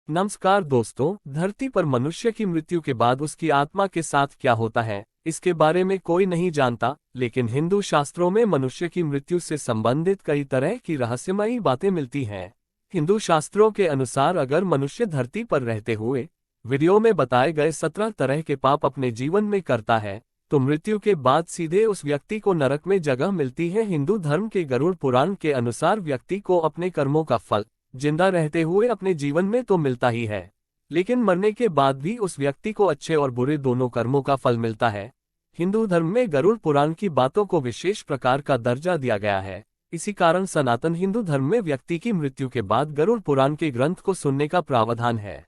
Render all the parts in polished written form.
नमस्कार दोस्तों, धरती पर मनुष्य की मृत्यु के बाद उसकी आत्मा के साथ क्या होता है, इसके बारे में कोई नहीं जानता। लेकिन हिंदू शास्त्रों में मनुष्य की मृत्यु से संबंधित कई तरह की रहस्यमयी बातें मिलती हैं। हिंदू शास्त्रों के अनुसार अगर मनुष्य धरती पर रहते हुए वीडियो में बताए गए 17 तरह के पाप अपने जीवन में करता है, तो मृत्यु के बाद सीधे उस व्यक्ति को नरक में जगह मिलती है। हिंदू धर्म के गरुड़ पुराण के अनुसार व्यक्ति को अपने कर्मों का फल जिंदा रहते हुए अपने जीवन में तो मिलता ही है, लेकिन मरने के बाद भी उस व्यक्ति को अच्छे और बुरे दोनों कर्मों का फल मिलता है। हिंदू धर्म में गरुड़ पुराण की बातों को विशेष प्रकार का दर्जा दिया गया है। इसी कारण सनातन हिंदू धर्म में व्यक्ति की मृत्यु के बाद गरुड़ पुराण के ग्रंथ को सुनने का प्रावधान है।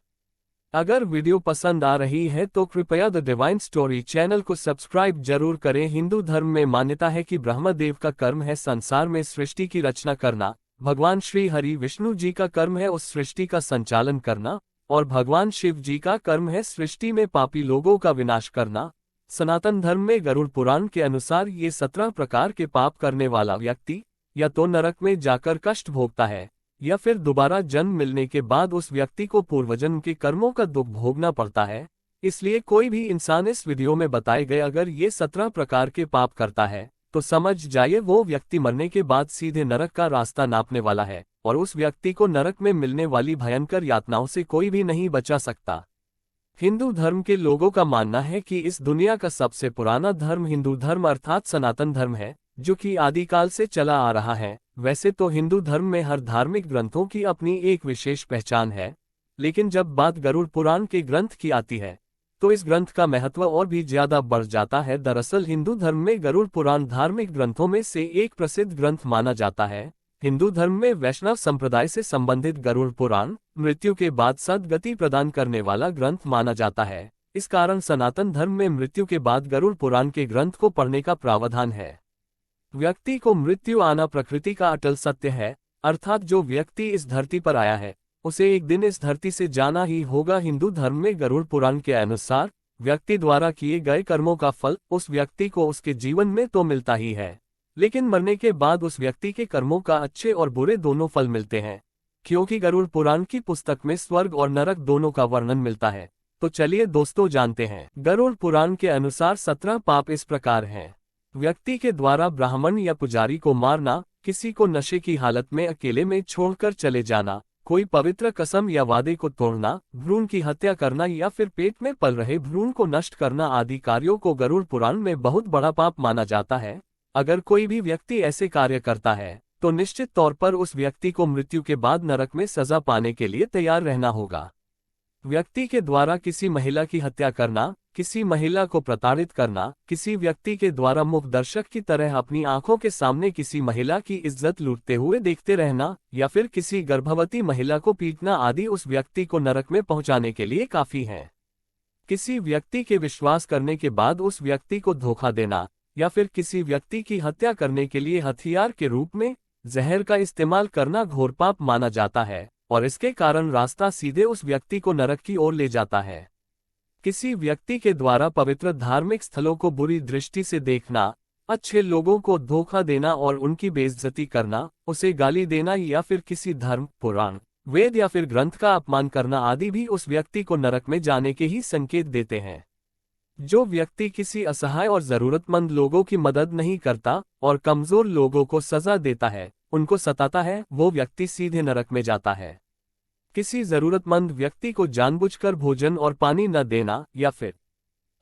अगर वीडियो पसंद आ रही है तो कृपया द डिवाइन स्टोरी चैनल को सब्सक्राइब जरूर करें। हिंदू धर्म में मान्यता है कि ब्रह्मदेव का कर्म है संसार में सृष्टि की रचना करना, भगवान श्री हरि विष्णु जी का कर्म है उस सृष्टि का संचालन करना, और भगवान शिव जी का कर्म है सृष्टि में पापी लोगों का विनाश करना। सनातन धर्म में गरुड़ पुराण के अनुसार ये 17 प्रकार के पाप करने वाला व्यक्ति या तो नरक में जाकर कष्ट भोगता है, या फिर दोबारा जन्म मिलने के बाद उस व्यक्ति को पूर्वजन्म के कर्मों का दुख भोगना पड़ता है। इसलिए कोई भी इंसान इस वीडियो में बताए गए अगर ये 17 प्रकार के पाप करता है तो समझ जाइए वो व्यक्ति मरने के बाद सीधे नरक का रास्ता नापने वाला है, और उस व्यक्ति को नरक में मिलने वाली भयंकर यातनाओं से कोई भी नहीं बचा सकता। हिंदू धर्म के लोगों का मानना है कि इस दुनिया का सबसे पुराना धर्म हिंदू धर्म अर्थात सनातन धर्म है, जो कि आदिकाल से चला आ रहा है। वैसे तो हिंदू धर्म में हर धार्मिक ग्रंथों की अपनी एक विशेष पहचान है, लेकिन जब बात गरुड़ पुराण के ग्रंथ की आती है तो इस ग्रंथ का महत्व और भी ज्यादा बढ़ जाता है। दरअसल हिंदू धर्म में गरुड़ पुराण धार्मिक ग्रंथों में से एक प्रसिद्ध ग्रंथ माना जाता है। हिंदू धर्म में वैष्णव संप्रदाय से संबंधित गरुड़ पुराण मृत्यु के बाद सद्गति प्रदान करने वाला ग्रंथ माना जाता है। इस कारण सनातन धर्म में मृत्यु के बाद गरुड़ पुराण के ग्रंथ को पढ़ने का प्रावधान है। व्यक्ति को मृत्यु आना प्रकृति का अटल सत्य है, अर्थात जो व्यक्ति इस धरती पर आया है उसे एक दिन इस धरती से जाना ही होगा। हिंदू धर्म में गरुड़ पुराण के अनुसार व्यक्ति द्वारा किए गए कर्मों का फल उस व्यक्ति को उसके जीवन में तो मिलता ही है, लेकिन मरने के बाद उस व्यक्ति के कर्मों का अच्छे और बुरे दोनों फल मिलते हैं। क्योंकि गरुड़ पुराण की पुस्तक में स्वर्ग और नरक दोनों का वर्णन मिलता है, तो चलिए दोस्तों जानते हैं। गरुड़ पुराण के अनुसार 17 पाप इस प्रकार हैं। व्यक्ति के द्वारा ब्राह्मण या पुजारी को मारना, किसी को नशे की हालत में अकेले में छोड़कर चले जाना, कोई पवित्र कसम या वादे को तोड़ना, भ्रूण की हत्या करना या फिर पेट में पल रहे भ्रूण को नष्ट करना आदि कार्यों को गरुड़ पुराण में बहुत बड़ा पाप माना जाता है। अगर कोई भी व्यक्ति ऐसे कार्य करता है तो निश्चित तौर पर उस व्यक्ति को मृत्यु के बाद नरक में सजा पाने के लिए तैयार रहना होगा। व्यक्ति के द्वारा किसी महिला की हत्या करना, किसी महिला को प्रताड़ित करना, किसी व्यक्ति के द्वारा मुख दर्शक की तरह अपनी आंखों के सामने किसी महिला की इज्जत लूटते हुए देखते रहना, या फिर किसी गर्भवती महिला को पीटना आदि उस व्यक्ति को नरक में पहुंचाने के लिए काफी है। किसी व्यक्ति के विश्वास करने के बाद उस व्यक्ति को धोखा देना, या फिर किसी व्यक्ति की हत्या करने के लिए हथियार के रूप में जहर का इस्तेमाल करना घोर पाप माना जाता है, और इसके कारण रास्ता सीधे उस व्यक्ति को नरक की ओर ले जाता है। किसी व्यक्ति के द्वारा पवित्र धार्मिक स्थलों को बुरी दृष्टि से देखना, अच्छे लोगों को धोखा देना और उनकी बेइज्जती करना, उसे गाली देना या फिर किसी धर्म, पुराण, वेद या फिर ग्रंथ का अपमान करना आदि भी उस व्यक्ति को नरक में जाने के ही संकेत देते हैं। जो व्यक्ति किसी असहाय और जरूरतमंद लोगों की मदद नहीं करता और कमजोर लोगों को सजा देता है, उनको सताता है, वो व्यक्ति सीधे नरक में जाता है। किसी जरूरतमंद व्यक्ति को जानबूझकर भोजन और पानी न देना, या फिर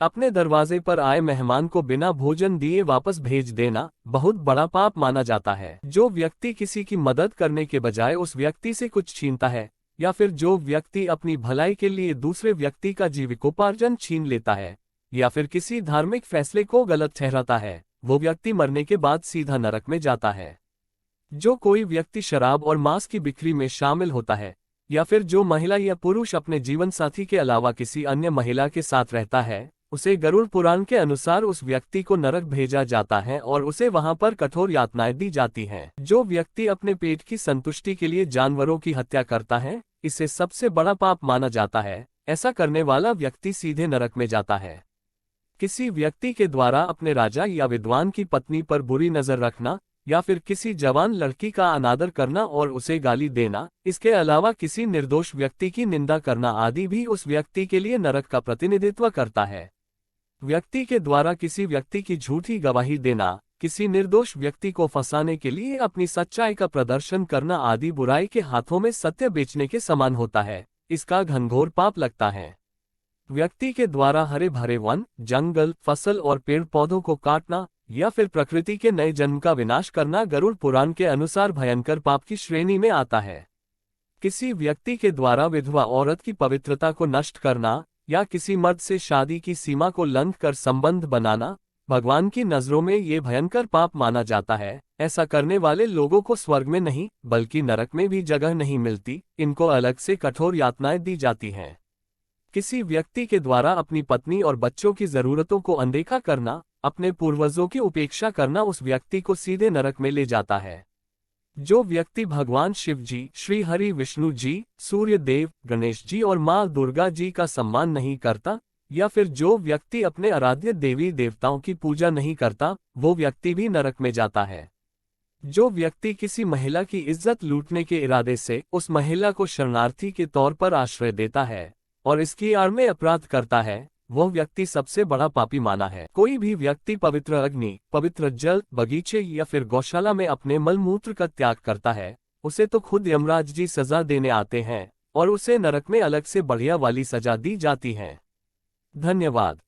अपने दरवाजे पर आए मेहमान को बिना भोजन दिए वापस भेज देना बहुत बड़ा पाप माना जाता है। जो व्यक्ति किसी की मदद करने के बजाय उस व्यक्ति से कुछ छीनता है, या फिर जो व्यक्ति अपनी भलाई के लिए दूसरे व्यक्ति का जीविकोपार्जन छीन लेता है, या फिर किसी धार्मिक फैसले को गलत ठहराता है, वो व्यक्ति मरने के बाद सीधा नरक में जाता है। जो कोई व्यक्ति शराब और मांस की बिक्री में शामिल होता है, या फिर जो महिला या पुरुष अपने जीवन साथी के अलावा किसी अन्य महिला के साथ रहता है, उसे गरुड़ पुराण के अनुसार उस व्यक्ति को नरक भेजा जाता है और उसे वहां पर कठोर यातनाएं दी जाती हैं। जो व्यक्ति अपने पेट की संतुष्टि के लिए जानवरों की हत्या करता है, इसे सबसे बड़ा पाप माना जाता है। ऐसा करने वाला व्यक्ति सीधे नरक में जाता है। किसी व्यक्ति के द्वारा अपने राजा या विद्वान की पत्नी पर बुरी नजर रखना, या फिर किसी जवान लड़की का अनादर करना और उसे गाली देना, इसके अलावा किसी निर्दोष व्यक्ति की निंदा करना आदि भी उस व्यक्ति के लिए नरक का प्रतिनिधित्व करता है। व्यक्ति के द्वारा किसी व्यक्ति की झूठी गवाही देना, किसी निर्दोष व्यक्ति को फंसाने के लिए अपनी सच्चाई का प्रदर्शन करना आदि बुराई के हाथों में सत्य बेचने के समान होता है। इसका घनघोर पाप लगता है। व्यक्ति के द्वारा हरे भरे वन, जंगल, फसल और पेड़ पौधों को काटना या फिर प्रकृति के नए जन्म का विनाश करना गरुड़ पुराण के अनुसार भयंकर पाप की श्रेणी में आता है। किसी व्यक्ति के द्वारा विधवा औरत की पवित्रता को नष्ट करना या किसी मर्द से शादी की सीमा को लंघ कर संबंध बनाना भगवान की नजरों में ये भयंकर पाप माना जाता है। ऐसा करने वाले लोगों को स्वर्ग में नहीं बल्कि नरक में भी जगह नहीं मिलती, इनको अलग से कठोर यातनाएं दी जाती हैं। किसी व्यक्ति के द्वारा अपनी पत्नी और बच्चों की जरूरतों को अनदेखा करना, अपने पूर्वजों की उपेक्षा करना उस व्यक्ति को सीधे नरक में ले जाता है। जो व्यक्ति भगवान शिव जी, श्री हरि विष्णु जी, सूर्य देव, गणेश जी और माँ दुर्गा जी का सम्मान नहीं करता या फिर जो व्यक्ति अपने आराध्य देवी देवताओं की पूजा नहीं करता, वो व्यक्ति भी नरक में जाता है। जो व्यक्ति किसी महिला की इज्जत लूटने के इरादे से उस महिला को शरणार्थी के तौर पर आश्रय देता है और इसकी आड़ में अपराध करता है, वह व्यक्ति सबसे बड़ा पापी माना है। कोई भी व्यक्ति पवित्र अग्नि, पवित्र जल, बगीचे या फिर गौशाला में अपने मल मूत्र का त्याग करता है, उसे तो खुद यमराज जी सजा देने आते हैं और उसे नरक में अलग से बढ़िया वाली सजा दी जाती है। धन्यवाद।